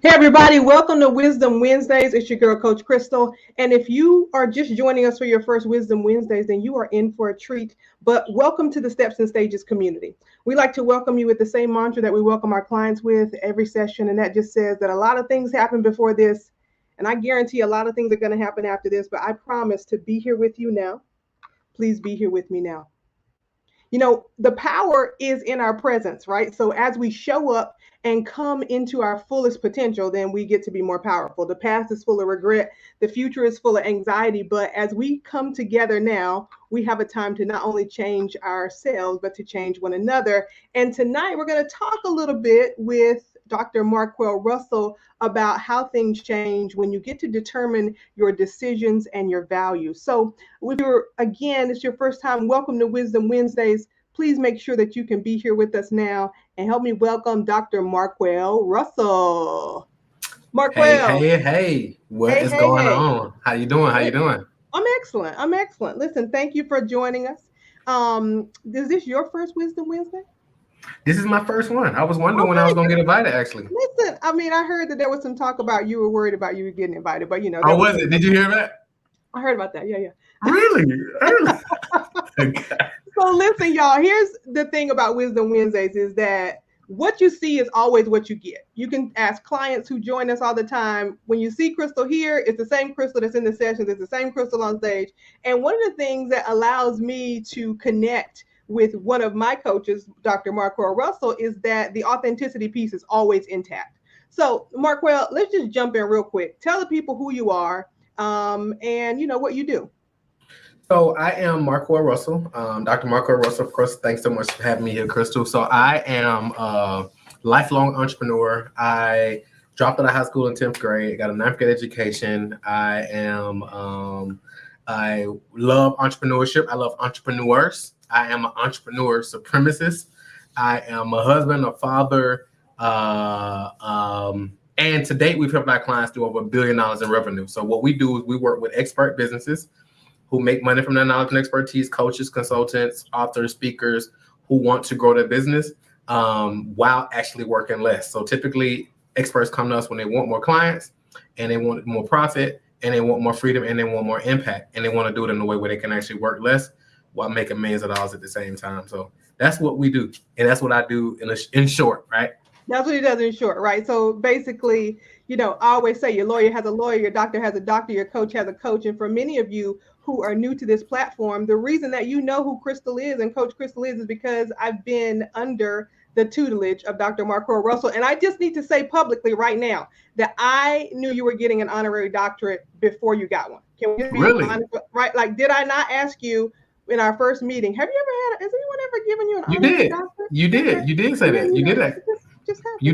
Hey everybody, welcome to Wisdom Wednesdays. It's your girl, Coach Christal. And if you are just joining us for your first Wisdom Wednesdays, then you are in for a treat. But welcome to the Steps and Stages community. We like to welcome you with the same mantra that we welcome our clients with every session. And that just says that a lot of things happen before this. And I guarantee a lot of things are going to happen after this. But I promise to be here with you now. Please be here with me now. You know, the power is in our presence, right? So as we show up and come into our fullest potential, then we get to be more powerful. The past is full of regret. The future is full of anxiety. But as we come together now, we have a time to not only change ourselves, but to change one another. And tonight we're going to talk a little bit with Dr. Marquel Russell about how things change when you get to determine your decisions and your values. So if it's your first time, welcome to Wisdom Wednesdays. Please make sure that you can be here with us now and help me welcome Dr. Marquel Russell. Marquel. Hey. What is going on? How you doing? I'm excellent. Listen, thank you for joining us. Is this your first Wisdom Wednesday? This is my first one. I was wondering when I was going to get invited, actually. Listen, I mean, I heard that there was some talk about you were worried about you getting invited, but you know. Oh, was it? Did you hear that? I heard about that. Yeah. Really? Okay. So listen, y'all, here's the thing about Wisdom Wednesdays is that what you see is always what you get. You can ask clients who join us all the time, when you see Christal here, it's the same Christal that's in the sessions, it's the same Christal on stage. And one of the things that allows me to connect with one of my coaches, Dr. Marquel Russell, is that the authenticity piece is always intact. So Marquel, let's just jump in real quick. Tell the people who you are and you know what you do. So I am Marquel Russell, Dr. Marquel Russell. Of course, thanks so much for having me here, Christal. So I am a lifelong entrepreneur. I dropped out of high school in 10th grade, got a 9th grade education. I love entrepreneurship. I love entrepreneurs. I am an entrepreneur supremacist. I am a husband, a father, and to date, we've helped our clients do over $1 billion in revenue. So what we do is we work with expert businesses who make money from their knowledge and expertise, coaches, consultants, authors, speakers who want to grow their business while actually working less. So typically, experts come to us when they want more clients and they want more profit and they want more freedom and they want more impact and they want to do it in a way where they can actually work less while making millions of dollars at the same time. So that's what we do. And that's what I do in short, right? That's what he does in short, right? So basically, you know, I always say your lawyer has a lawyer, your doctor has a doctor, your coach has a coach. And for many of you who are new to this platform, the reason that you know who Christal is and Coach Christal is because I've been under the tutelage of Dr. Marquel Russell. And I just need to say publicly right now that I knew you were getting an honorary doctorate before you got one. Can we be honest, right? Like, did I not ask you in our first meeting, has anyone ever given you an honorary doctorate? You did say that. You did that. You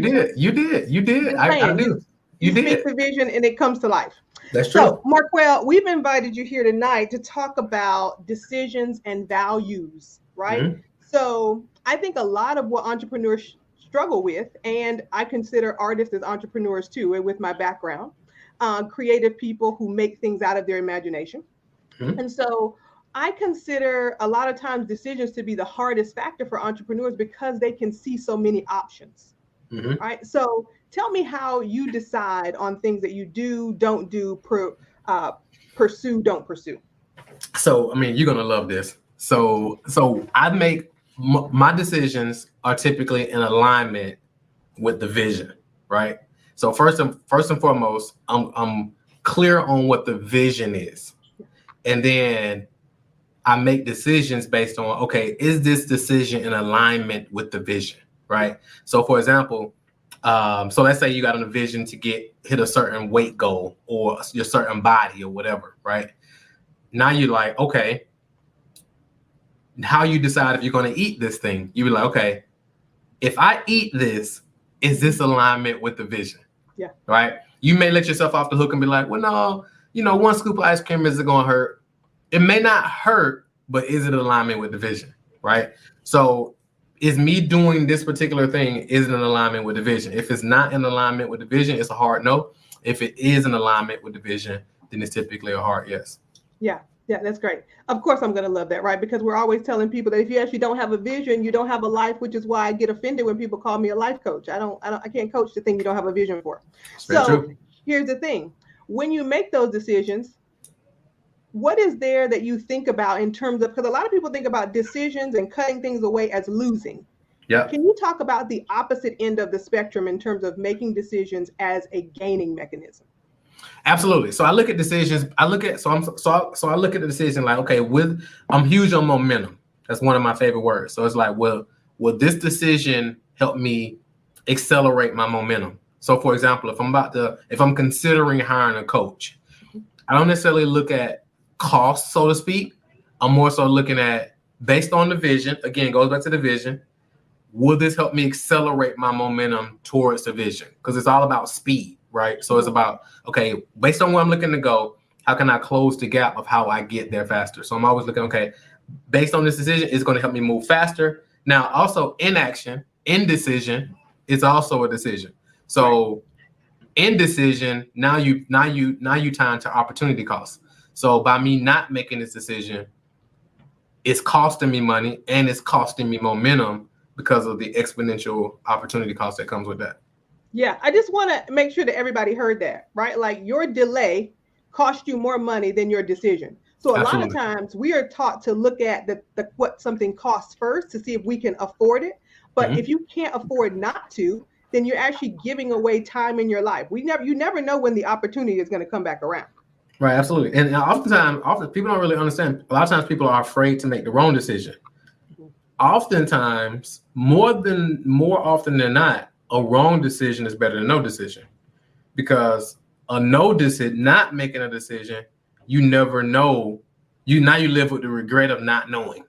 did. I do. You speak the vision and it comes to life. That's true. So, Marquel, we've invited you here tonight to talk about decisions and values, right? Mm-hmm. So I think a lot of what entrepreneurs struggle with, and I consider artists as entrepreneurs too, with my background, creative people who make things out of their imagination. Mm-hmm. And so I consider a lot of times decisions to be the hardest factor for entrepreneurs because they can see so many options. Mm-hmm. Right. So tell me how you decide on things that you do, don't do, pursue, don't pursue. So, I mean, you're going to love this. So I make my decisions are typically in alignment with the vision. Right. So first and foremost, I'm clear on what the vision is. And then I make decisions based on, okay, is this decision in alignment with the vision? Right. So, for example, so let's say you got a vision to hit a certain weight goal or your certain body or whatever. Right. Now you're like, OK, how you decide if you're going to eat this thing? You be like, OK, if I eat this, is this alignment with the vision? Yeah. Right. You may let yourself off the hook and be like, well, no, you know, one scoop of ice cream isn't going to hurt. It may not hurt, but is it in alignment with the vision? Right. So is me doing this particular thing is in alignment with the vision? If it's not in alignment with the vision, it's a hard no. If it is in alignment with the vision, then it's typically a hard yes. Yeah. Yeah, that's great. Of course, I'm going to love that, right? Because we're always telling people that if you actually don't have a vision, you don't have a life, which is why I get offended when people call me a life coach. I can't coach the thing you don't have a vision for. It's very So true. here's the thing. When you make those decisions, what is there that you think about in terms of, because a lot of people think about decisions and cutting things away as losing. Yeah. Can you talk about the opposite end of the spectrum in terms of making decisions as a gaining mechanism? Absolutely. So I look at decisions. I look at I look at the decision like, okay, I'm huge on momentum. That's one of my favorite words. So it's like, well, will this decision help me accelerate my momentum? So for example, if I'm considering hiring a coach, I don't necessarily look at cost, so to speak. I'm more so looking at based on the vision. Again, it goes back to the vision. Will this help me accelerate my momentum towards the vision? Because it's all about speed, right? So it's about, okay, based on where I'm looking to go, how can I close the gap of how I get there faster? So I'm always looking, okay, based on this decision, it's going to help me move faster. Now, also inaction, indecision is also a decision. So indecision, now you tie into opportunity cost. So by me not making this decision, it's costing me money and it's costing me momentum because of the exponential opportunity cost that comes with that. Yeah, I just want to make sure that everybody heard that, right? Like your delay cost you more money than your decision. So a lot of Absolutely. times we are taught to look at the what something costs first to see if we can afford it. But if Mm-hmm. you can't afford not to, then you're actually giving away time in your life. You never know when the opportunity is going to come back around. Right, absolutely. And often people don't really understand. A lot of times people are afraid to make the wrong decision. Oftentimes, more often than not, a wrong decision is better than no decision. Because a no decision, not making a decision, you never know. You live with the regret of not knowing.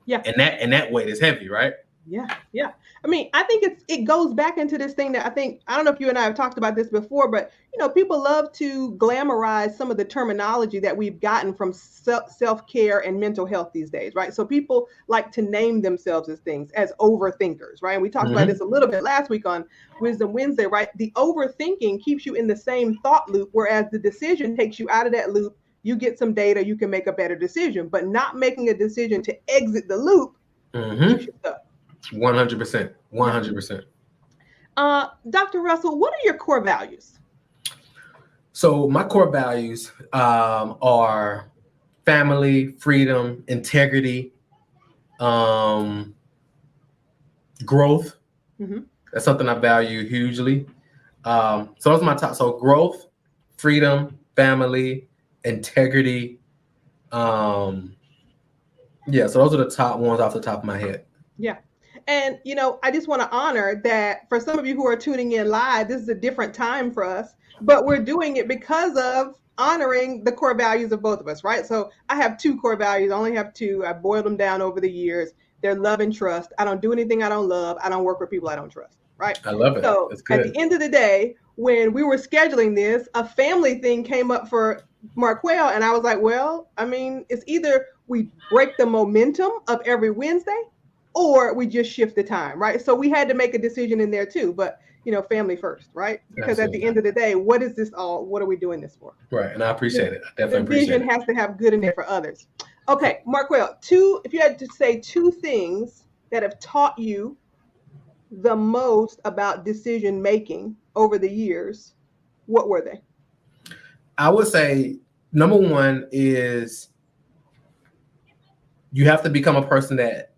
Yeah. And that weight is heavy, right? Yeah, yeah. I mean, I think it goes back into this thing that I don't know if you and I have talked about this before, but people love to glamorize some of the terminology that we've gotten from self-care and mental health these days, right? So people like to name themselves as things as overthinkers, right? And we talked about Mm-hmm. this a little bit last week on Wisdom Wednesday, right? The overthinking keeps you in the same thought loop, whereas the decision takes you out of that loop. You get some data, you can make a better decision, but not making a decision to exit the loop keeps Mm-hmm. you stuck. 100%. Yeah. 100%. Dr. Russell, what are your core values? So my core values are family, freedom, integrity, um, growth. Mm-hmm. That's something I value hugely. So those are my top. So growth, freedom, family, integrity. Um, yeah. So those are the top ones off the top of my head. Yeah. And, I just want to honor that for some of you who are tuning in live, this is a different time for us, but we're doing it because of honoring the core values of both of us, right? So I have two core values. I only have two. I boiled them down over the years. They're love and trust. I don't do anything I don't love. I don't work with people I don't trust, right? I love it. So That's at the good. end of the day, when we were scheduling this, a family thing came up for Marquel. And I was like, well, I mean, it's either we break the momentum of every Wednesday or we just shift the time, right? So we had to make a decision in there too, but family first, right? Because at the Absolutely. end of the day, what is this all? What are we doing this for? Right. And I The, appreciate it. I the definitely appreciate vision it. has to have good in there for others. Okay, Marquel, if you had to say two things that have taught you the most about decision making over the years, what were they? I would say number one is you have to become a person that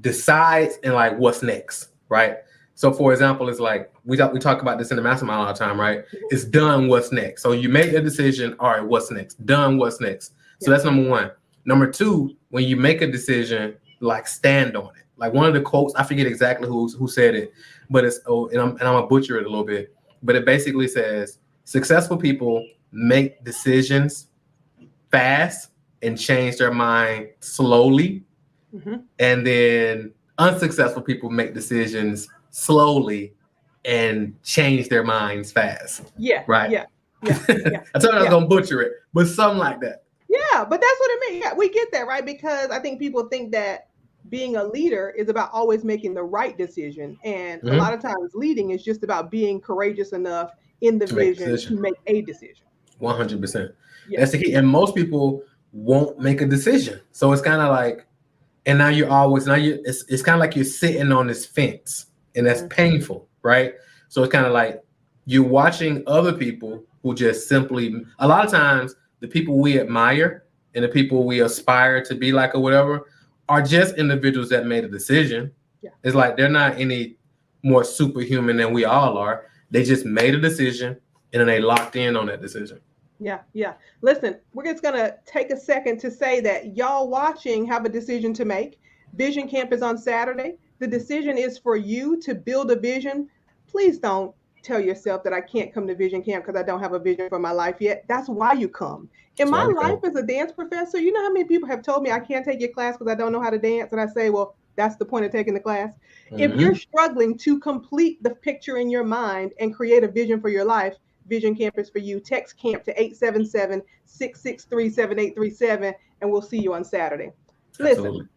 decides and like what's next, right? So for example, it's like we talk about this in the mastermind all the time, right? It's done, what's next. So you make a decision, all right, what's next? Done, what's next? So that's number one. Number two, when you make a decision, like stand on it. Like one of the quotes, I forget exactly who said it, but it's and I'm gonna butcher it a little bit, but it basically says successful people make decisions fast and change their mind slowly. Mm-hmm. And then unsuccessful people make decisions slowly and change their minds fast. Yeah, Right. yeah, yeah, yeah, I told you I was yeah. gonna butcher it, but something like that. Yeah, but that's what it means. Yeah, we get that, right? Because I think people think that being a leader is about always making the right decision. And a lot Mm-hmm. of times leading is just about being courageous enough in the To make a vision decision. to make a decision. 100%. Yeah. That's the key. And most people won't make a decision. So it's kind of like, and now you're always, it's kind of like you're sitting on this fence, and that's painful, right? So it's kind of like you're watching other people who just simply, a lot of times, the people we admire and the people we aspire to be like or whatever are just individuals that made a decision. Yeah. It's like they're not any more superhuman than we all are. They just made a decision and then they locked in on that decision. Yeah, yeah. Listen, we're just going to take a second to say that y'all watching have a decision to make. Vision Camp is on Saturday. The decision is for you to build a vision. Please don't tell yourself that I can't come to Vision Camp because I don't have a vision for my life yet. That's why you come. In my life as a dance professor, you know how many people have told me I can't take your class because I don't know how to dance? And I say, well, that's the point of taking the class. If you're struggling to complete the picture in your mind and create a vision for your life, Vision Camp is for you. Text CAMP to 877-663-7837, and we'll see you on Saturday. Listen, Absolutely.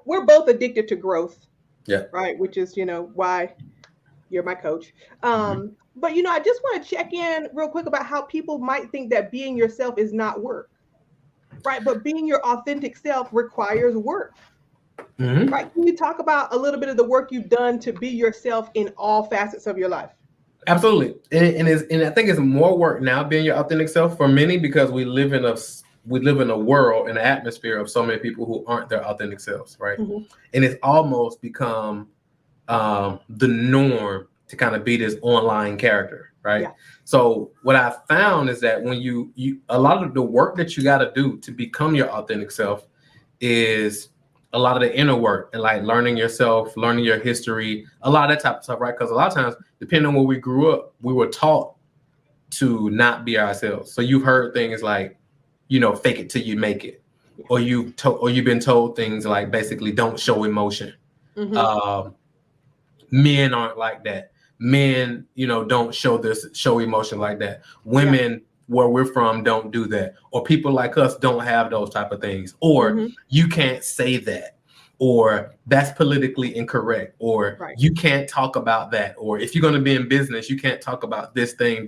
We're both addicted to growth. Yeah. Right. Which is, why you're my coach. But, I just want to check in real quick about how people might think that being yourself is not work. Right. But being your authentic self requires work. Right. Can you talk about a little bit of the work you've done to be yourself in all facets of your life? Absolutely. And I think it's more work now being your authentic self for many, because we live in a world, in an atmosphere of so many people who aren't their authentic selves, right? And it's almost become the norm to kind of be this online character, right? Yeah. So what I found is that when you a lot of the work that you got to do to become your authentic self is a lot of the inner work, and like learning yourself, learning your history, a lot of that type of stuff, right? Because a lot of times, depending on where we grew up, we were taught to not be ourselves. So you've heard things like, fake it till you make it, or you've been told things like basically don't show emotion. Men aren't like that. Men, don't show emotion like that. Women, where we're from, don't do that, or people like us don't have those type of things, or you can't say that, or that's politically incorrect, or you can't talk about that, or if you're going to be in business, you can't talk about this thing.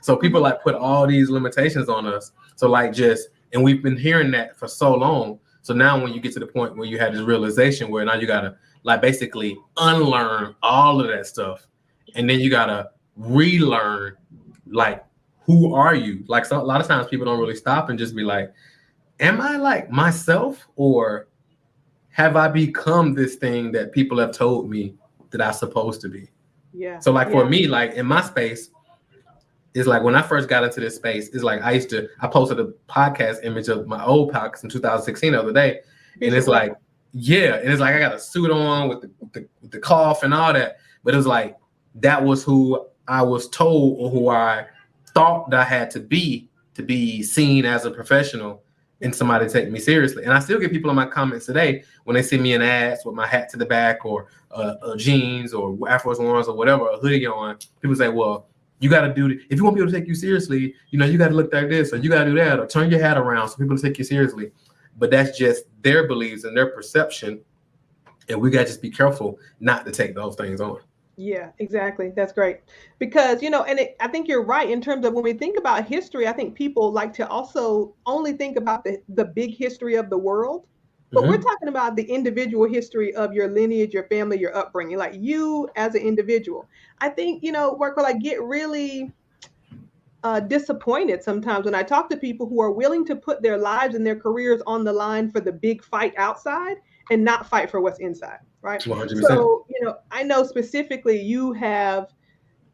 So people like put all these limitations on us. So and we've been hearing that for so long. So now when you get to the point where you have this realization where now you gotta basically unlearn all of that stuff, and then you gotta relearn who are you? A lot of times people don't really stop and just be like, am I like myself, or have I become this thing that people have told me that I'm supposed to be? Yeah. So for me, in my space, it's like when I first got into this space, it's like I posted a podcast image of my old podcast in 2016 the other day. And it's like, and it's like I got a suit on with the cough and all that. But it was like, that was who I was told, or who I thought that I had to be seen as a professional and somebody take me seriously. And I still get people in my comments today when they see me in ads with my hat to the back, or jeans, or Air Force Ones, or whatever, a hoodie on. People say, well, you got to do it. If you want people to take you seriously, you got to look like this, or you got to do that, or turn your hat around so people take you seriously. But that's just their beliefs and their perception. And we got to just be careful not to take those things on. Yeah, exactly. That's great. Because, I think you're right in terms of when we think about history, I think people like to also only think about the big history of the world. But we're talking about the individual history of your lineage, your family, your upbringing, like you as an individual. I think, Marquel, I get really disappointed sometimes when I talk to people who are willing to put their lives and their careers on the line for the big fight outside and not fight for what's inside. Right. 100%. So, I know specifically you have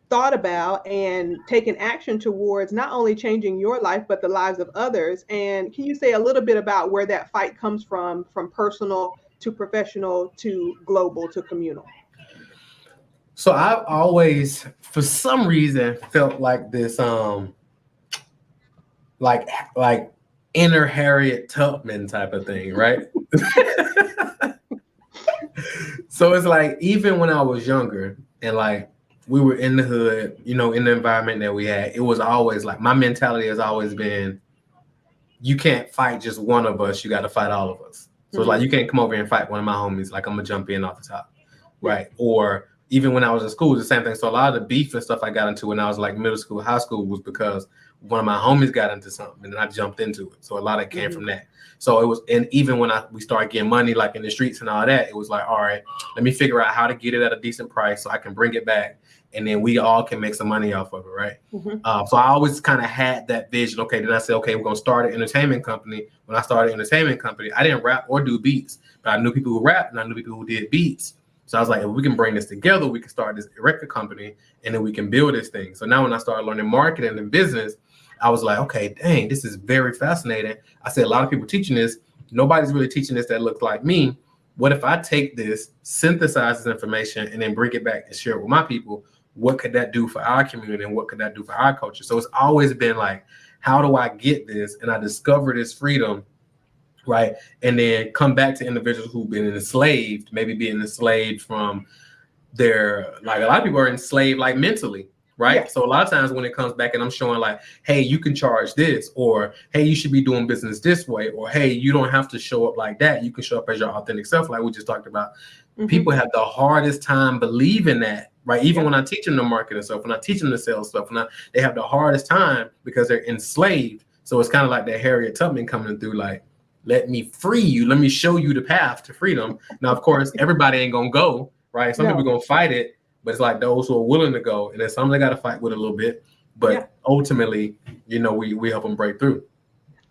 thought about and taken action towards not only changing your life, but the lives of others. And can you say a little bit about where that fight comes from personal to professional to global to communal? So I've always, for some reason, felt like this, like inner Harriet Tubman type of thing, right? So it's like, even when I was younger and we were in the hood, in the environment that we had, it was always like, my mentality has always been, you can't fight just one of us, you got to fight all of us. So it's like, you can't come over here and fight one of my homies, like I'm gonna jump in off the top, right? Or even when I was in school, it's the same thing. So a lot of the beef and stuff I got into when I was like middle school, high school was because one of my homies got into something and then I jumped into it. So a lot of it came from that. So it was, and even when we started getting money like in the streets and all that, it was like, all right, let me figure out how to get it at a decent price so I can bring it back. And then we all can make some money off of it, right? So I always kind of had that vision. Okay, then I said, okay, we're going to start an entertainment company. When I started an entertainment company, I didn't rap or do beats, but I knew people who rapped and I knew people who did beats. So I was like, if we can bring this together, we can start this record company and then we can build this thing. So now when I started learning marketing and business, I was like, okay, dang, this is very fascinating. I said, a lot of people teaching this. Nobody's really teaching this that looks like me. What if I take this, synthesize this information, and then bring it back and share it with my people? What could that do for our community and what could that do for our culture? So it's always been like, how do I get this? And I discover this freedom, right? And then come back to individuals who've been enslaved, maybe being enslaved from their, like a lot of people are enslaved like mentally, right? Yeah. So a lot of times when it comes back and I'm showing like, hey, you can charge this, or hey, you should be doing business this way, or hey, you don't have to show up like that. You can show up as your authentic self, like we just talked about. People have the hardest time believing that, right? Even when I teach them the marketing stuff, when I teach them the sales stuff, they have the hardest time because they're enslaved. So it's kind of like that Harriet Tubman coming through, like, let me free you. Let me show you the path to freedom. Now, of course, everybody ain't going to go, right? Some people going to fight it, but it's like those who are willing to go. And then some they got to fight with a little bit. But ultimately, you know, we help them break through.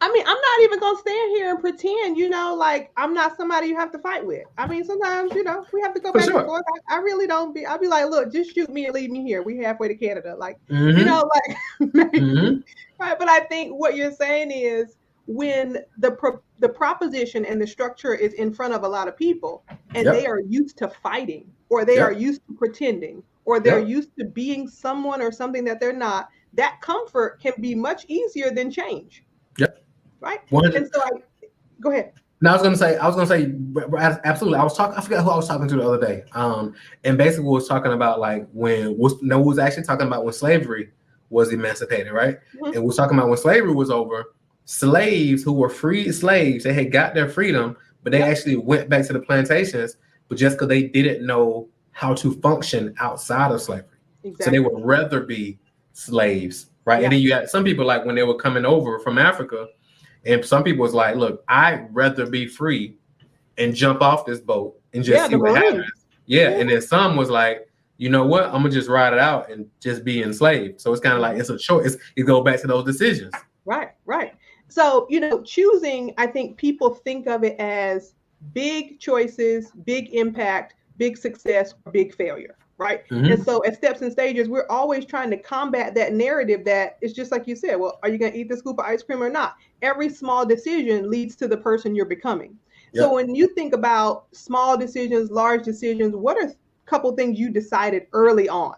I mean, I'm not even going to stand here and pretend, you know, like I'm not somebody you have to fight with. I mean, sometimes, you know, we have to go back and forth. I really don't I'll be like, look, just shoot me and leave me here. We halfway to Canada. Like, you know, like, maybe, right. But I think what you're saying is when the proposition and the structure is in front of a lot of people and they are used to fighting, or they are used to pretending, or they're used to being someone or something that they're not, that comfort can be much easier than change. Right. And so go ahead. No, I was gonna say, absolutely. I forgot who I was talking to the other day. And basically we was talking about like we was actually talking about when slavery was emancipated, right? And we was talking about when slavery was over, slaves who were freed slaves, they had got their freedom, but they actually went back to the plantations, but just because they didn't know how to function outside of slavery. Exactly. So they would rather be slaves, right? And then you had some people like when they were coming over from Africa. And some people was like, look, I'd rather be free and jump off this boat and just see what happens. And then some was like, you know what? I'm going to just ride it out and just be enslaved. So it's kind of like, it's a choice. You go back to those decisions. Right. So, you know, choosing, I think people think of it as big choices, big impact, big success, big failure. Right. And so at Steps and Stages, we're always trying to combat that narrative that it's just like you said, well, are you going to eat the scoop of ice cream or not? Every small decision leads to the person you're becoming. So when you think about small decisions, large decisions, what are a couple things you decided early on,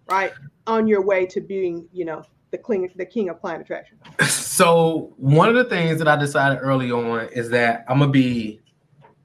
right, on your way to being, you know, the king of client attraction? So one of the things that I decided early on is that I'm going to be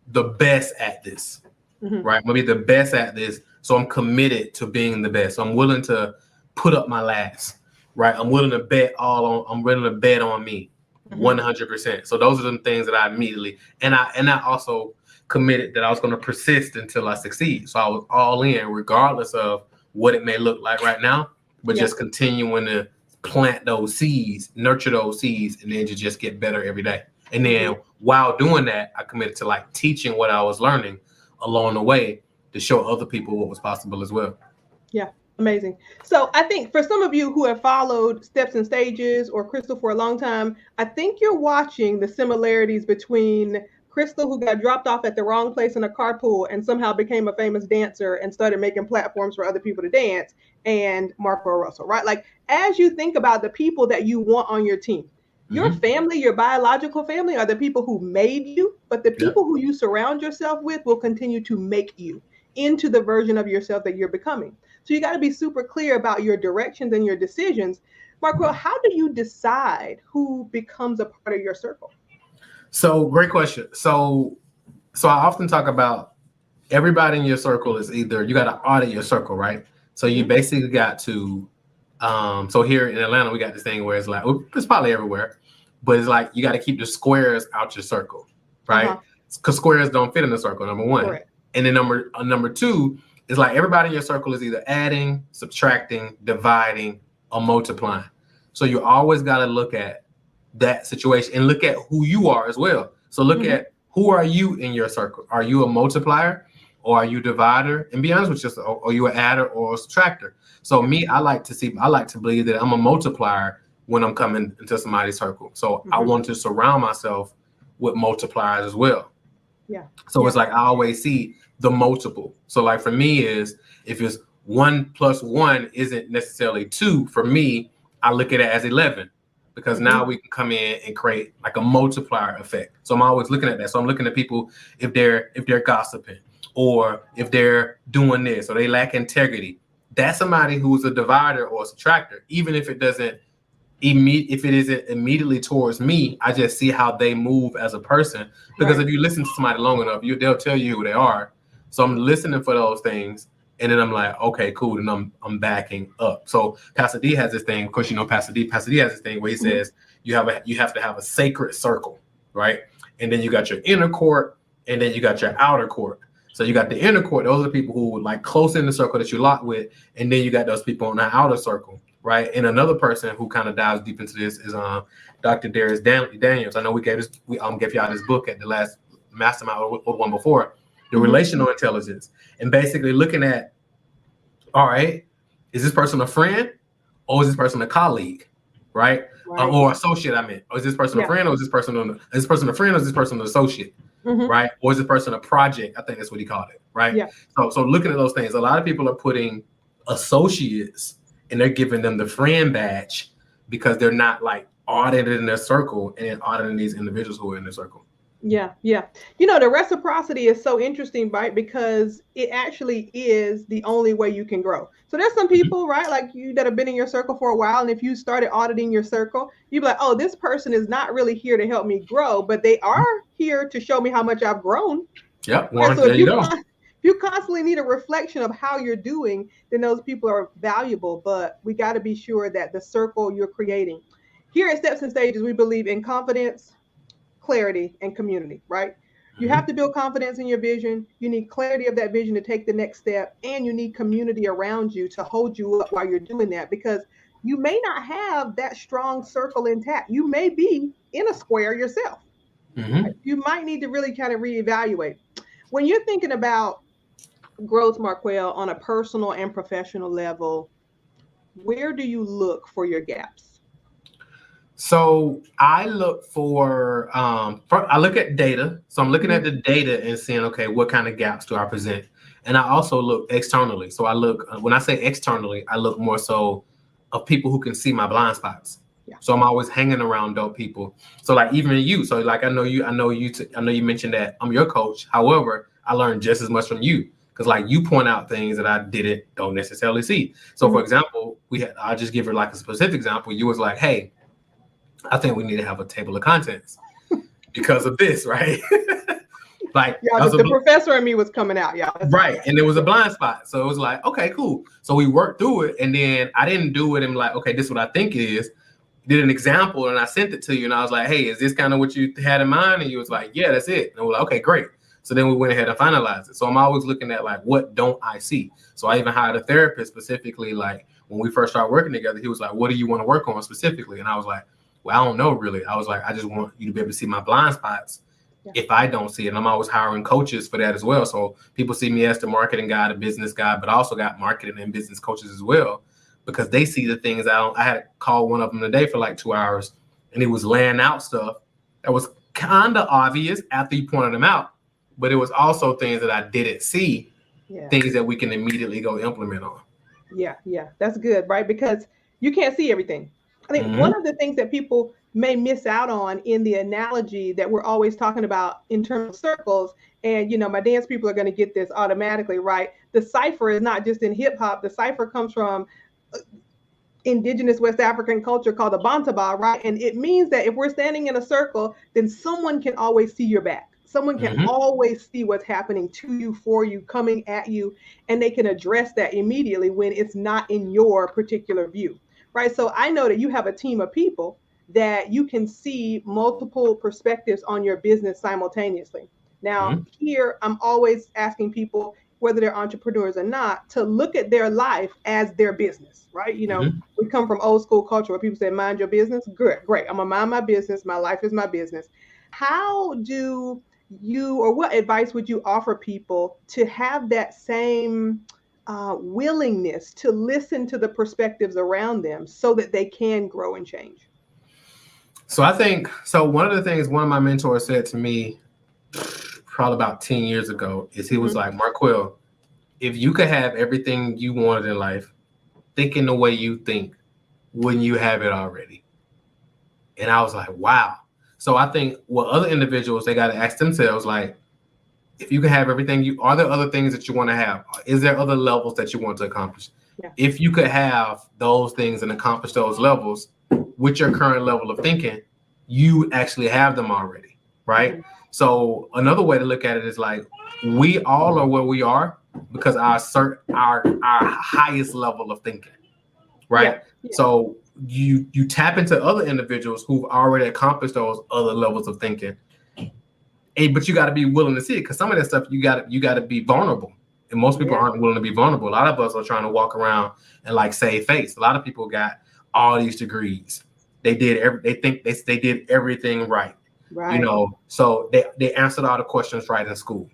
the best at this, right? I'm going to be the best at this. So I'm committed to being the best. So I'm willing to put up my last, right? I'm willing to bet I'm willing to bet on me 100%. So those are the things that I immediately, and I also committed that I was going to persist until I succeed. So I was all in regardless of what it may look like right now, but just continuing to plant those seeds, nurture those seeds, and then just get better every day. And then while doing that, I committed to like teaching what I was learning along the way to show other people what was possible as well. Yeah, amazing. So I think for some of you who have followed Steps and Stages or Christal for a long time, I think you're watching the similarities between Christal, who got dropped off at the wrong place in a carpool and somehow became a famous dancer and started making platforms for other people to dance, and Marquel Russell, right? Like, as you think about the people that you want on your team, your family, your biological family are the people who made you, but the people who you surround yourself with will continue to make you into the version of yourself that you're becoming. So you got to be super clear about your directions and your decisions. Marquel, how do you decide who becomes a part of your circle? So great question. So I often talk about everybody in your circle is either, you got to audit your circle, right? So you basically got to, so here in Atlanta, we got this thing where it's like, it's probably everywhere, but it's like, you got to keep the squares out your circle, right? Because squares don't fit in the circle, number one. Correct. And then number two, It's like everybody in your circle is either adding, subtracting, dividing, or multiplying. So you always got to look at that situation and look at who you are as well. So look at who are you in your circle? Are you a multiplier or are you a divider? And be honest with yourself, are you an adder or a subtractor? So me, I like to believe that I'm a multiplier when I'm coming into somebody's circle. So I want to surround myself with multipliers as well. Yeah. So it's like I always see the multiple. So like for me is if it's 1 + 1 isn't necessarily 2, for me, I look at it as 11 because now we can come in and create like a multiplier effect. So I'm always looking at that. So I'm looking at people if they're gossiping or if they're doing this or they lack integrity. That's somebody who's a divider or a subtractor, even if it isn't immediately towards me. I just see how they move as a person because if you listen to somebody long enough, they'll tell you who they are. So I'm listening for those things, and then I'm like, okay, cool, and I'm backing up. So Pastor D has this thing. Of course, you know Pastor D. Pastor D has this thing where he says you have to have a sacred circle, right? And then you got your inner court, and then you got your outer court. So you got the inner court; those are the people who like close in the circle that you lock with, and then you got those people on the outer circle. Right. And another person who kind of dives deep into this is Dr. Darius Daniels. I know we gave y'all this book at the last mastermind or one before, the relational intelligence, and basically looking at, all right, is this person a friend or is this person a colleague, right? Or associate? I meant, or is this person a friend or is this person a friend or is this person an associate, right? Or is this person a project? I think that's what he called it, right? Yeah. So looking at those things, a lot of people are putting associates and they're giving them the friend badge because they're not like audited in their circle and auditing these individuals who are in their circle. Yeah, yeah. You know, the reciprocity is so interesting, right? Because it actually is the only way you can grow. So there's some people, right, like you that have been in your circle for a while, and if you started auditing your circle, you'd be like, oh, this person is not really here to help me grow, but they are here to show me how much I've grown. Yep. Right? So there you go. If you constantly need a reflection of how you're doing, then those people are valuable. But we got to be sure that the circle you're creating. Here at Steps and Stages, we believe in confidence, clarity, and community, right? You have to build confidence in your vision. You need clarity of that vision to take the next step. And you need community around you to hold you up while you're doing that, because you may not have that strong circle intact. You may be in a square yourself. Right? You might need to really kind of reevaluate. When you're thinking about growth, Marquel, on a personal and professional level, where do you look for your gaps? So I look for, I look at data. So I'm looking at the data and seeing, okay, what kind of gaps do I present? And I also look externally. So I look, when I say externally, I look more so of people who can see my blind spots. Yeah. So I'm always hanging around dope people. So like even you, so like I know you mentioned that I'm your coach. However, I learned just as much from you because like you point out things that I don't necessarily see. So for example, I'll just give her like a specific example. You was like, hey, I think we need to have a table of contents because of this, right? Like the professor in me was coming out, right. And there was a blind spot. So it was like, okay, cool. So we worked through it, and then I didn't do it and like, okay, this is what I think it is. Did an example and I sent it to you and I was like, hey, is this kind of what you had in mind? And you was like, yeah, that's it. And we're like, okay, great. So then we went ahead and finalized it. So I'm always looking at like, what don't I see? So I even hired a therapist specifically. Like when we first started working together, he was like, what do you want to work on specifically? And I was like, well, I don't know really. I was like, I just want you to be able to see my blind spots if I don't see it. And I'm always hiring coaches for that as well. So people see me as the marketing guy, the business guy, but I also got marketing and business coaches as well, because they see the things I had to call one of them today for like 2 hours, and he was laying out stuff that was kind of obvious after you pointed them out, but it was also things that I didn't see, things that we can immediately go implement on. Yeah, that's good, right? Because you can't see everything. I think one of the things that people may miss out on in the analogy that we're always talking about in terms of circles, and you know, my dance people are going to get this automatically, right? The cipher is not just in hip hop. The cipher comes from indigenous West African culture called the Bantaba, right? And it means that if we're standing in a circle, then someone can always see your back. Someone can always see what's happening to you, for you, coming at you, and they can address that immediately when it's not in your particular view, right? So I know that you have a team of people that you can see multiple perspectives on your business simultaneously. Now, here, I'm always asking people, whether they're entrepreneurs or not, to look at their life as their business, right? Mhm. We come from old school culture where people say, mind your business. Great. I'm going to mind my business. My life is my business. How do you, or what advice would you offer people to have that same willingness to listen to the perspectives around them so that they can grow and change? So I think so. One of the things one of my mentors said to me probably about 10 years ago is he was Mhm. like, Marquel, if you could have everything you wanted in life, thinking the way you think, wouldn't you have it already? And I was like, wow. So I think what other individuals, they got to ask themselves, like, if you can have everything, are there other things that you want to have? Is there other levels that you want to accomplish? Yeah. If you could have those things and accomplish those levels with your current level of thinking, you actually have them already, right? Mhm. So another way to look at it is like, we all are where we are because our highest level of thinking, right? Yeah. Yeah. So you tap into other individuals who've already accomplished those other levels of thinking. But you got to be willing to see it, because some of that stuff you got to be vulnerable, and most people Yeah. aren't willing to be vulnerable. A lot of us are trying to walk around and like save face. A lot of people got all these degrees. They think they did everything right. Right. So they answered all the questions right in school.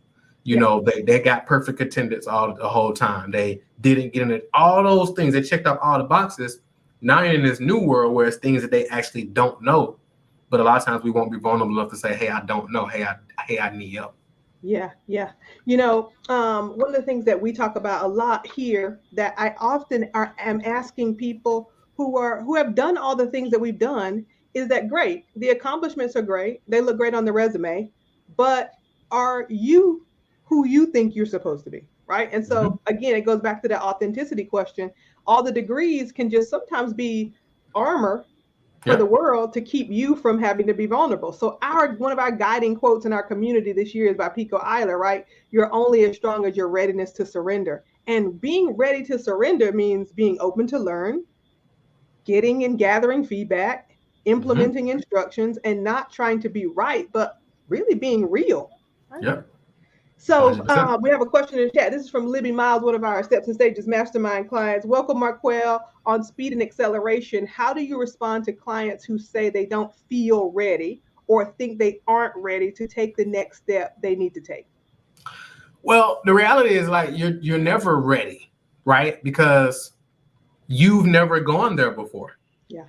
Yeah. They got perfect attendance all the whole time. They didn't get in it. All those things, they checked off all the boxes. Now you're in this new world where it's things that they actually don't know. But a lot of times we won't be vulnerable enough to say, hey, I don't know. Hey, I need help. Yeah, yeah. One of the things that we talk about a lot here that I often am asking people who have done all the things that we've done is that great. The accomplishments are great. They look great on the resume, but are you who you think you're supposed to be? Right. And Mhm. so again, it goes back to that authenticity question. All the degrees can just sometimes be armor for the Yeah. world to keep you from having to be vulnerable. So one of our guiding quotes in our community this year is by Pico Eiler, right? You're only as strong as your readiness to surrender. And being ready to surrender means being open to learn, getting and gathering feedback, Mhm. implementing instructions, and not trying to be right, but really being real. Right? Yeah. So 100%. we have a question in the chat. This is from Libby Miles, one of our Steps and Stages mastermind clients. Welcome, Marquel. On speed and acceleration, how do you respond to clients who say they don't feel ready or think they aren't ready to take the next step they need to take? Well, the reality is like you're never ready, right? Because you've never gone there before, Yeah,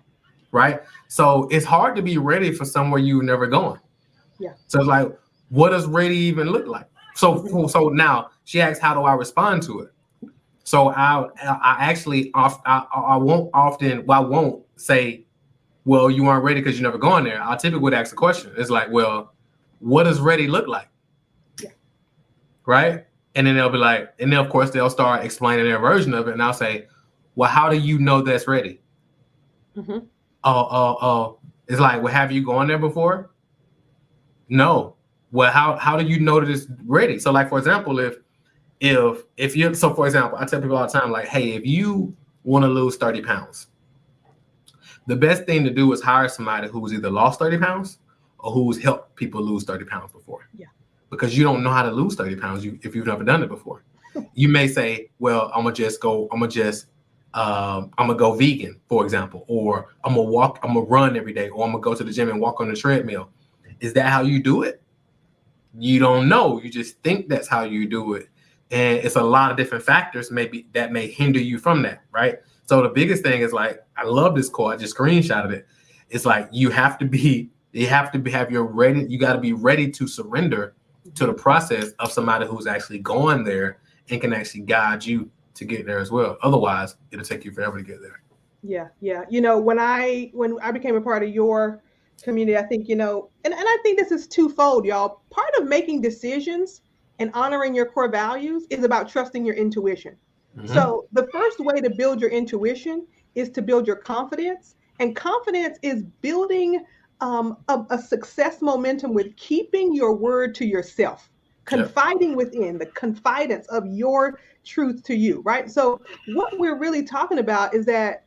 right? So it's hard to be ready for somewhere you've never gone. yeah. So it's like, what does ready even look like? Mhm. So now she asks, how do I respond to it? So I actually I won't often, well, I won't say, well, you aren't ready because you never gone there. I typically would ask the question. It's like, well, what does ready look like? Yeah. Right? And then they'll be like, and then of course they'll start explaining their version of it, and I'll say, well, how do you know that's ready? Mm-hmm. Oh. It's like, well, have you gone there before? No. Well, how do you know that it's ready? So, like, for example, if you, so for example, I tell people all the time, like, hey, if you want to lose 30 pounds, the best thing to do is hire somebody who's either lost 30 pounds or who's helped people lose 30 pounds before. Yeah. Because you don't know how to lose 30 pounds if you've never done it before. You may say, well, I'm gonna go vegan, for example, or I'm gonna run every day, or I'm gonna go to the gym and walk on the treadmill. Is that how you do it? You don't know. You just think that's how you do it. And it's a lot of different factors maybe that may hinder you from that, right? So the biggest thing is like, I love this quote. I just screenshotted it. It's like you have to have your ready, you got to be ready to surrender to the process of somebody who's actually going there and can actually guide you to get there as well. Otherwise, it'll take you forever to get there. Yeah, yeah. When I became a part of your community, I think, and I think this is twofold, y'all. Part of making decisions and honoring your core values is about trusting your intuition. Mm-hmm. So the first way to build your intuition is to build your confidence. And confidence is building a success momentum with keeping your word to yourself, Yeah. confiding within the confidence of your truth to you, right? So what we're really talking about is that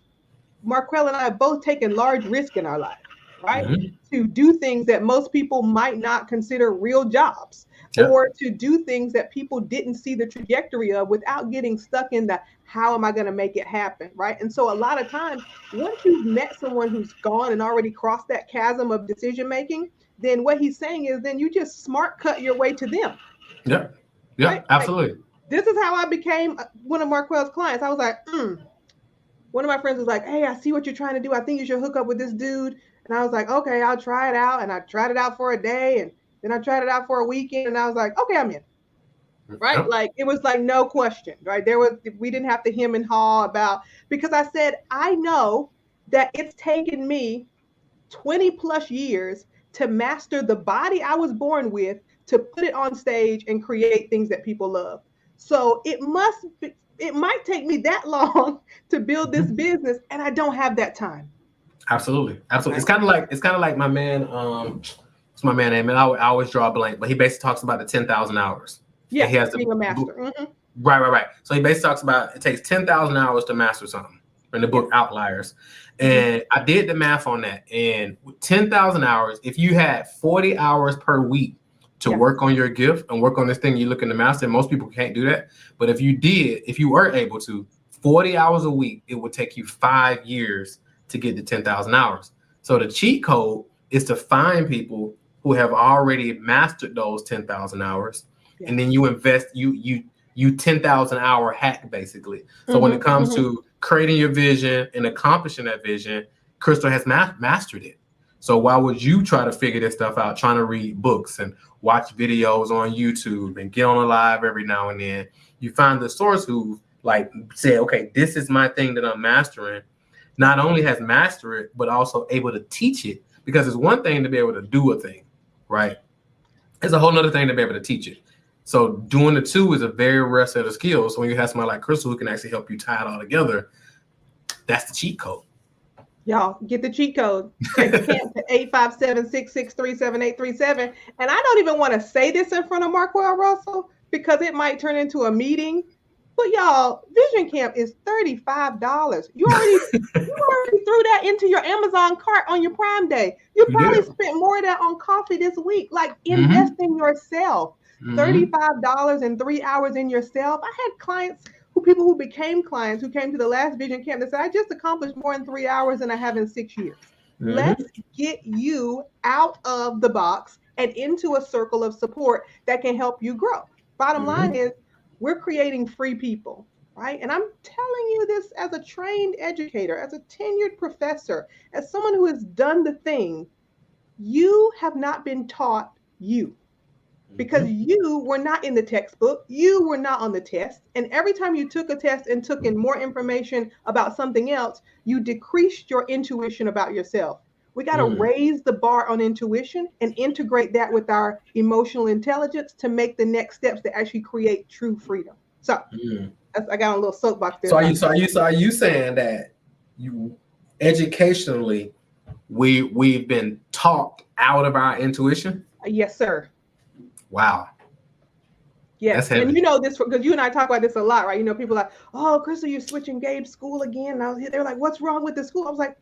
Marquel and I have both taken large risk in our life, right? Mm-hmm. To do things that most people might not consider real jobs. Yeah. or to do things that people didn't see the trajectory of without getting stuck in the how am I going to make it happen, right? And so a lot of times, once you've met someone who's gone and already crossed that chasm of decision making, then what he's saying is then you just smart cut your way to them, Yeah. Yeah. right? Like, Absolutely. this is how I became one of Marquel's clients. I was like, one of my friends was like, hey, I see what you're trying to do. I think you should hook up with this dude. And I was like, okay, I'll try it out. And I tried it out for a day, and then I tried it out for a weekend, and I was like, okay, I'm in. Right? Yep. Like, it was like no question, right? We didn't have to hem and haw about, because I said, I know that it's taken me 20 plus years to master the body I was born with, to put it on stage and create things that people love. So it might take me that long to build this Mhm. business, and I don't have that time. Absolutely. Absolutely. Right? It's kind of like my man, what's my man name? And I always draw a blank, but he basically talks about the 10,000 hours. And Yeah, he has being a the master. Mm-hmm. right. So he basically talks about it takes 10,000 hours to master something in the Yeah. book Outliers. Mm-hmm. And I did the math on that. And with 10,000 hours, if you had 40 hours per week to Yeah. work on your gift and work on this thing you're looking to master, most people can't do that. But if you were able to, 40 hours a week, it would take you 5 years to get to 10,000 hours. So the cheat code is to find people who have already mastered those 10,000 hours, Yeah. and then you invest you 10,000 hour hack basically. So when it comes to creating your vision and accomplishing that vision, Christal has mastered it. So why would you try to figure this stuff out, trying to read books and watch videos on YouTube and get on a live every now and then? You find the source who like say, okay, this is my thing that I'm mastering. Not only has mastered it, but also able to teach it. Because it's one thing to be able to do a thing, right? It's a whole other thing to be able to teach it. So doing the two is a very rare set of skills. So when you have somebody like Christal who can actually help you tie it all together, that's the cheat code. Y'all get the cheat code. Text camp to 857-663-7837. And I don't even want to say this in front of Marquel Russell because it might turn into a meeting. But y'all, Vision Camp is $35. You already threw that into your Amazon cart on your Prime Day. You probably spent more of that on coffee this week. Like, invest in yourself. $35 and 3 hours in yourself. I had people who became clients who came to the last Vision Camp that said, I just accomplished more in 3 hours than I have in 6 years. Let's get you out of the box and into a circle of support that can help you grow. Bottom line is, we're creating free people, right? And I'm telling you this as a trained educator, as a tenured professor, as someone who has done the thing. You have not been taught you, because you were not in the textbook. You were not on the test. And every time you took a test and took in more information about something else, you decreased your intuition about yourself. We got to raise the bar on intuition and integrate that with our emotional intelligence to make the next steps that actually create true freedom. So I got a little soapbox there. So are you saying that you educationally we've been talked out of our intuition? Yes, sir. Wow. Yes, and you know this because you and I talk about this a lot, right? You know, people are like, oh, Christal, you're switching Gabe's school again. And they were like, what's wrong with the school? I was like,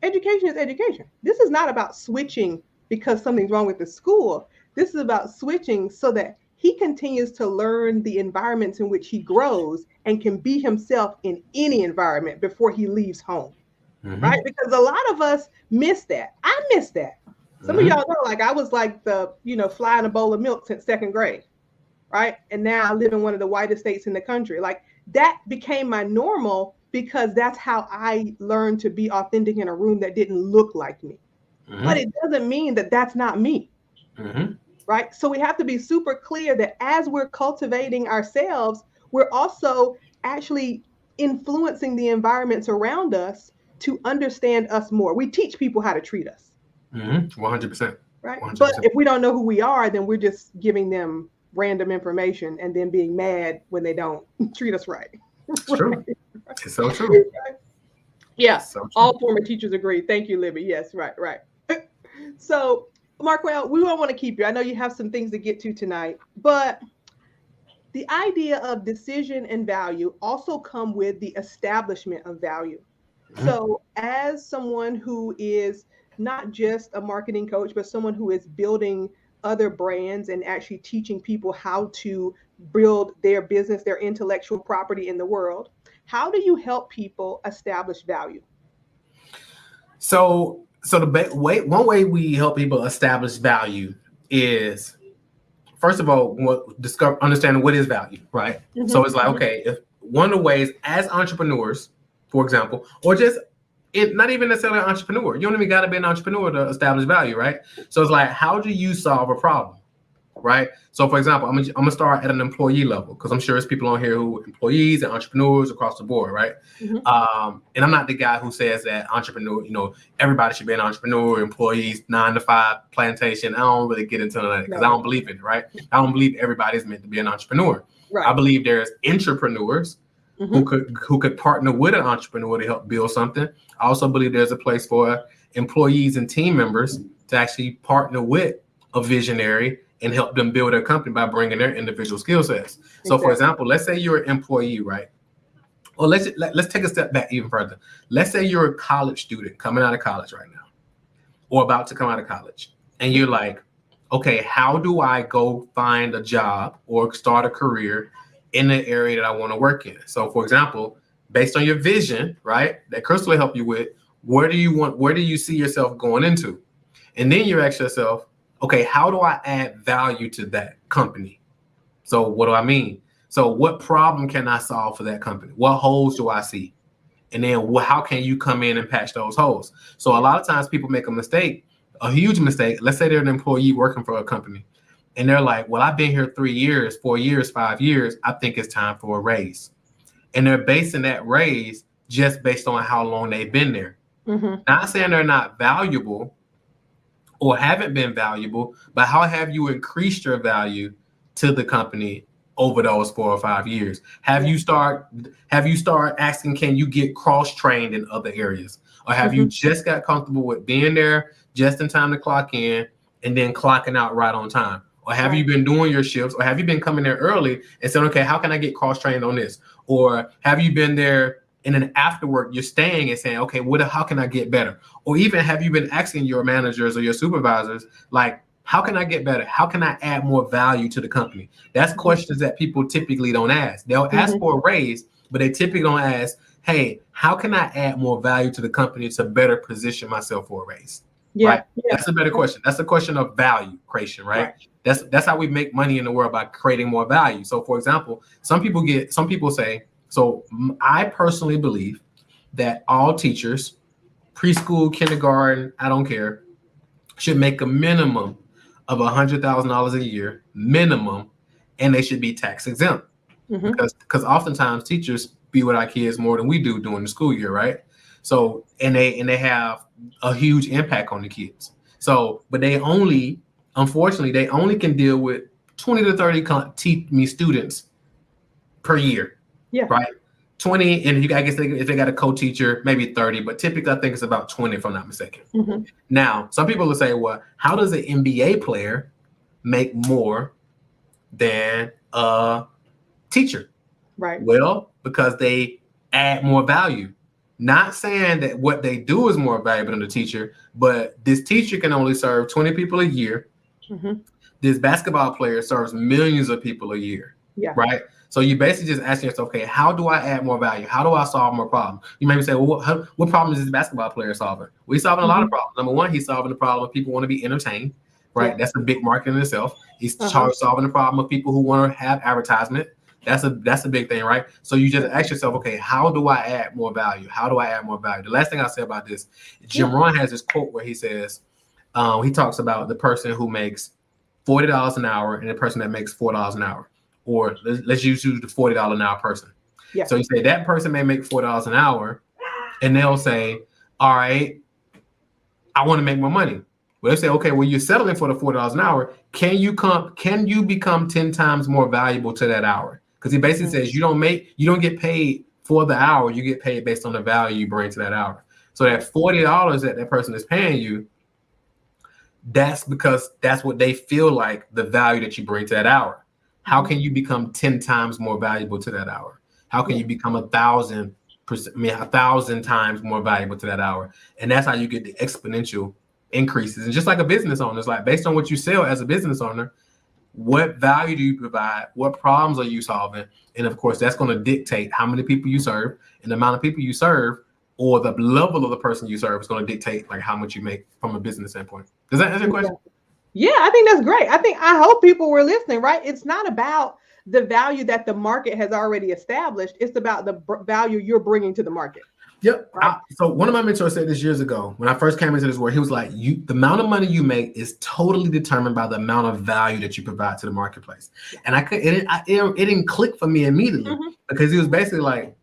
education is education. This is not about switching because something's wrong with the school. This is about switching so that he continues to learn the environments in which he grows and can be himself in any environment before he leaves home, right? Because a lot of us miss that. I miss that. Some of y'all know, like, I was like the, fly in a bowl of milk since 2nd grade, right? And now I live in one of the whitest states in the country. Like, that became my normal because that's how I learned to be authentic in a room that didn't look like me. But it doesn't mean that that's not me, right? So we have to be super clear that as we're cultivating ourselves, we're also actually influencing the environments around us to understand us more. We teach people how to treat us. 100%. Right. 100%. But if we don't know who we are, then we're just giving them random information and then being mad when they don't treat us right. It's true. It's so true. Yeah. So true. All former teachers agree. Thank you, Libby. Yes, right. So, Marquel, we won't want to keep you. I know you have some things to get to tonight, but the idea of decision and value also come with the establishment of value. So as someone who is not just a marketing coach, but someone who is building other brands and actually teaching people how to build their business, their intellectual property in the world. How do you help people establish value? So one way we help people establish value is, first of all, understanding what is value, right? So it's like, okay, if one of the ways as entrepreneurs, for example, or just not even necessarily an entrepreneur, you don't even got to be an entrepreneur to establish value, right? So it's like, how do you solve a problem, right? So for example, I'm gonna start at an employee level, because I'm sure there's people on here who are employees and entrepreneurs across the board, right? And I'm not the guy who says that entrepreneur, everybody should be an entrepreneur, employees, 9-to-5 plantation. I don't really get into that because I don't believe in it, right? I don't believe everybody's meant to be an entrepreneur. Right. I believe there's entrepreneurs who could partner with an entrepreneur to help build something. I also believe there's a place for employees and team members to actually partner with a visionary and help them build their company by bringing their individual skill sets. So for example, let's say you're an employee, right? Or let's take a step back even further. Let's say you're a college student coming out of college right now, or about to come out of college. And you're like, okay, how do I go find a job or start a career in the area that I want to work in? So for example, based on your vision, right, that Christal will help you with, where do you see yourself going into? And then you ask yourself, okay, how do I add value to that company? So what do I mean? So what problem can I solve for that company? What holes do I see? And then how can you come in and patch those holes? So a lot of times people make a huge mistake. Let's say they're an employee working for a company and they're like, well, I've been here 3 years, 4 years, 5 years. I think it's time for a raise. And they're basing that raise just based on how long they've been there. Not saying they're not valuable or haven't been valuable, but how have you increased your value to the company over those 4 or 5 years? Have you start asking, can you get cross-trained in other areas? Or have you just got comfortable with being there just in time to clock in and then clocking out right on time? Or have you been doing your shifts? Or have you been coming there early and saying, okay, how can I get cross-trained on this? Or have you been there and then after work, you're staying and saying, okay, how can I get better? Or even have you been asking your managers or your supervisors, like, how can I get better? How can I add more value to the company? That's questions that people typically don't ask. They'll ask for a raise, but they typically don't ask, hey, how can I add more value to the company to better position myself for a raise? Yeah. Right? That's a better question. That's a question of value creation, right? That's how we make money in the world, by creating more value. So for example, some people say, so I personally believe that all teachers, preschool, kindergarten, I don't care, should make a minimum of $100,000 a year minimum, and they should be tax exempt, because oftentimes teachers be with our kids more than we do during the school year, right? So and they have a huge impact on the kids. So, but unfortunately, they only can deal with 20 to 30 students per year. Yeah. Right. 20, and I guess if they got a co-teacher, maybe 30, but typically I think it's about 20 if I'm not mistaken. Now, some people will say, well, how does an NBA player make more than a teacher? Right. Well, because they add more value. Not saying that what they do is more valuable than the teacher, but this teacher can only serve 20 people a year. This basketball player serves millions of people a year. Yeah. Right. So you basically just asking yourself, okay, how do I add more value? How do I solve more problems? You may say, well, what problem is this basketball player solving? Well, he's solving a lot of problems. Number one, he's solving the problem of people want to be entertained, right? Yeah. That's a big market in itself. He's solving the problem of people who want to have advertisement. That's a big thing, right? So you just ask yourself, okay, how do I add more value? How do I add more value? The last thing I'll say about this, Jim Rohn has this quote where he says, he talks about the person who makes $40 an hour and the person that makes $4 an hour. Or let's use the $40 an hour person. Yeah. So you say that person may make $4 an hour, and they'll say, all right, I want to make more money. Well, they say, okay, well, you're settling for the $4 an hour. Can you become 10 times more valuable to that hour? Because he basically says you don't get paid for the hour, you get paid based on the value you bring to that hour. So that $40 that person is paying you, that's because that's what they feel like the value that you bring to that hour. How can you become 10 times more valuable to that hour? How can you become 1,000 times more valuable to that hour? And that's how you get the exponential increases. And just like a business owner, it's like based on what you sell as a business owner, what value do you provide? What problems are you solving? And of course, that's going to dictate how many people you serve, and the amount of people you serve or the level of the person you serve is going to dictate like how much you make from a business standpoint. Does that answer your question? Yeah, I think that's great. I hope people were listening, right? It's not about the value that the market has already established. It's about the value you're bringing to the market. Yep. Right? So one of my mentors said this years ago when I first came into this world. He was like, the amount of money you make is totally determined by the amount of value that you provide to the marketplace. And it didn't click for me immediately because he was basically like,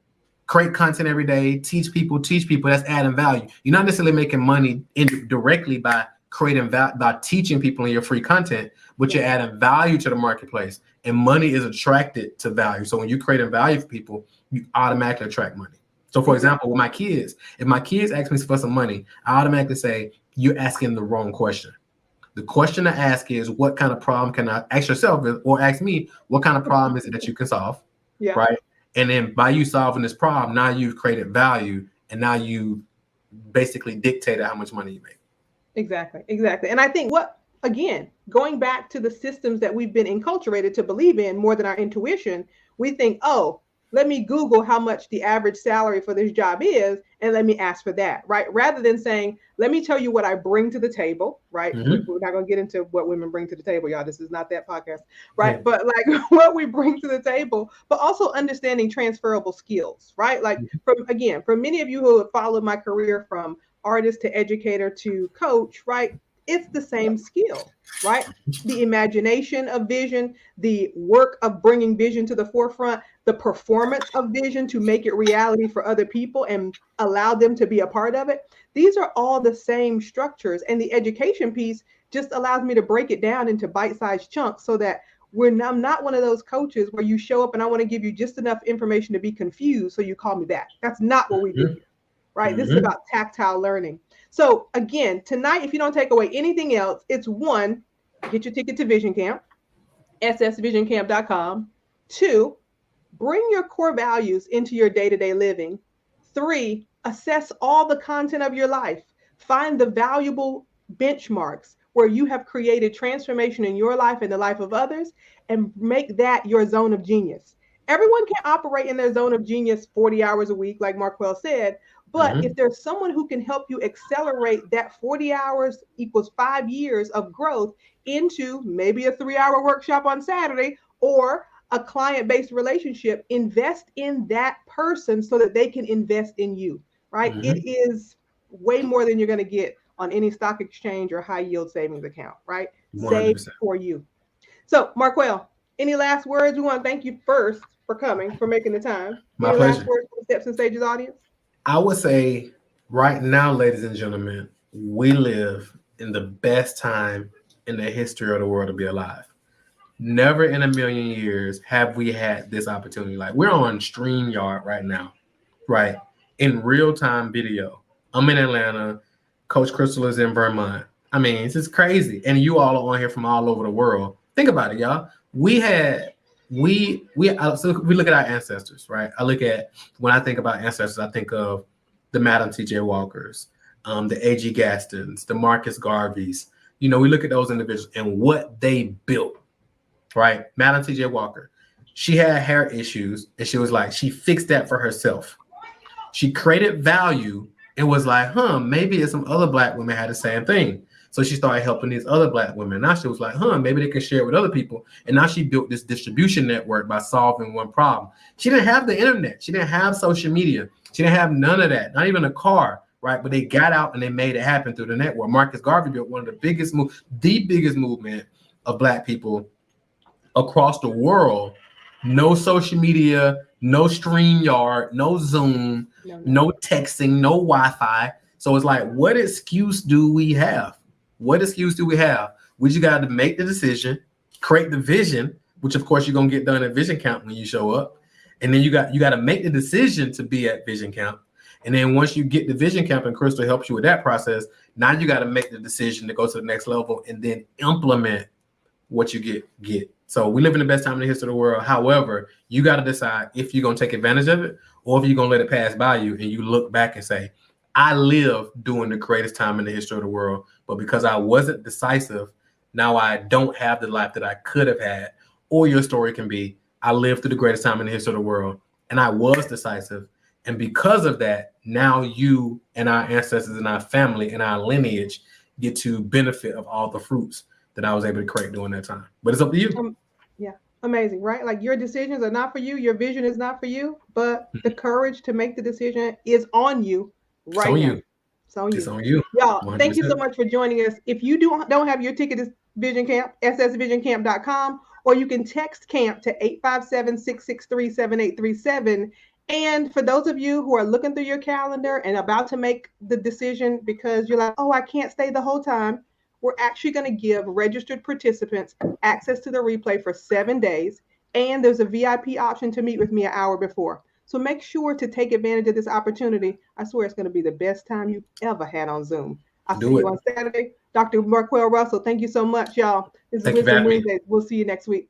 create content every day, teach people, that's adding value. You're not necessarily making money directly by creating by teaching people in your free content, but you're adding value to the marketplace, and money is attracted to value. So when you're creating value for people, you automatically attract money. So for example, with my kids, if my kids ask me for some money, I automatically say, you're asking the wrong question. The question to ask is, what kind of problem can I ask yourself, or ask me, what kind of problem is it that you can solve? Yeah. Right. And then by you solving this problem, now you've created value, and now you basically dictated how much money you make. Exactly. And I think again, going back to the systems that we've been enculturated to believe in more than our intuition, we think, oh, let me Google how much the average salary for this job is, and let me ask for that, right? Rather than saying, let me tell you what I bring to the table, right? Mm-hmm. We're not going to get into what women bring to the table, y'all. This is not that podcast, right? Yeah. But like what we bring to the table, but also understanding transferable skills, right? Like for many of you who have followed my career from artist to educator to coach, right? It's the same skill, right? The imagination of vision, the work of bringing vision to the forefront, the performance of vision to make it reality for other people and allow them to be a part of it. These are all the same structures. And the education piece just allows me to break it down into bite-sized chunks so that I'm not one of those coaches where you show up and I want to give you just enough information to be confused, so you call me back. That's not what we do here, right? This is about tactile learning. So again, tonight, if you don't take away anything else, it's 1, get your ticket to Vision Camp, ssvisioncamp.com. 2, bring your core values into your day-to-day living. 3, assess all the content of your life. Find the valuable benchmarks where you have created transformation in your life and the life of others, and make that your zone of genius. Everyone can operate in their zone of genius 40 hours a week, like Marquel said. But if there's someone who can help you accelerate that 40 hours equals 5 years of growth into maybe a 3-hour workshop on Saturday or a client-based relationship, invest in that person so that they can invest in you, right? It is way more than you're going to get on any stock exchange or high yield savings account, right? 100%. Save for you. So Marquel, any last words? We want to thank you first for coming, for making the time. My pleasure. Last words for the Steps and Stages audience? I would say right now, ladies and gentlemen, we live in the best time in the history of the world to be alive. Never in a million years have we had this opportunity. Like, we're on StreamYard right now, right? In real-time video. I'm in Atlanta. Coach Christal is in Vermont. I mean, it's just crazy. And you all are on here from all over the world. Think about it, y'all. So we look at our ancestors, right? When I think about ancestors, I think of the Madam T.J. Walkers, the A.G. Gastons, the Marcus Garveys. We look at those individuals and what they built, right? Madam T.J. Walker, she had hair issues, and she was like, she fixed that for herself. She created value and was like, maybe some other Black women had the same thing. So she started helping these other Black women. Now she was like, maybe they can share it with other people. And now she built this distribution network by solving one problem. She didn't have the internet. She didn't have social media. She didn't have none of that, not even a car, right? But they got out and they made it happen through the network. Marcus Garvey built one of the biggest movement of Black people across the world. No social media, no StreamYard, no Zoom, no texting, no Wi-Fi. So it's like, what excuse do we have? We just got to make the decision, create the vision, which of course you're going to get done at Vision Camp when you show up. And then you got to make the decision to be at Vision Camp. And then once you get the Vision Camp and Christal helps you with that process, now you got to make the decision to go to the next level and then implement what you get. So we live in the best time in the history of the world. However, you got to decide if you're going to take advantage of it or if you're going to let it pass by you and you look back and say, I live during the greatest time in the history of the world But because I wasn't decisive, now I don't have the life that I could have had. Or your story can be, I lived through the greatest time in the history of the world, and I was decisive. And because of that, now you and our ancestors and our family and our lineage get to benefit of all the fruits that I was able to create during that time. But it's up to you. Yeah, amazing, right? Like your decisions are not for you, your vision is not for you, but the courage to make the decision is on you It's right on now. you. It's on It's you. on you. Y'all, thank you so 100%. much for joining us. If you don't have your ticket to Vision Camp, ssvisioncamp.com, or you can text camp to 857-663-7837. And for those of you who are looking through your calendar and about to make the decision because you're like, oh, I can't stay the whole time, we're actually going to give registered participants access to the replay for 7 days. And there's a VIP option to meet with me an hour before. So make sure to take advantage of this opportunity. I swear it's going to be the best time you've ever had on Zoom. I'll see you on Saturday. Dr. Marquel Russell, thank you so much, y'all. This is Thank you for Wisdom having me. Wednesdays. We'll see you next week.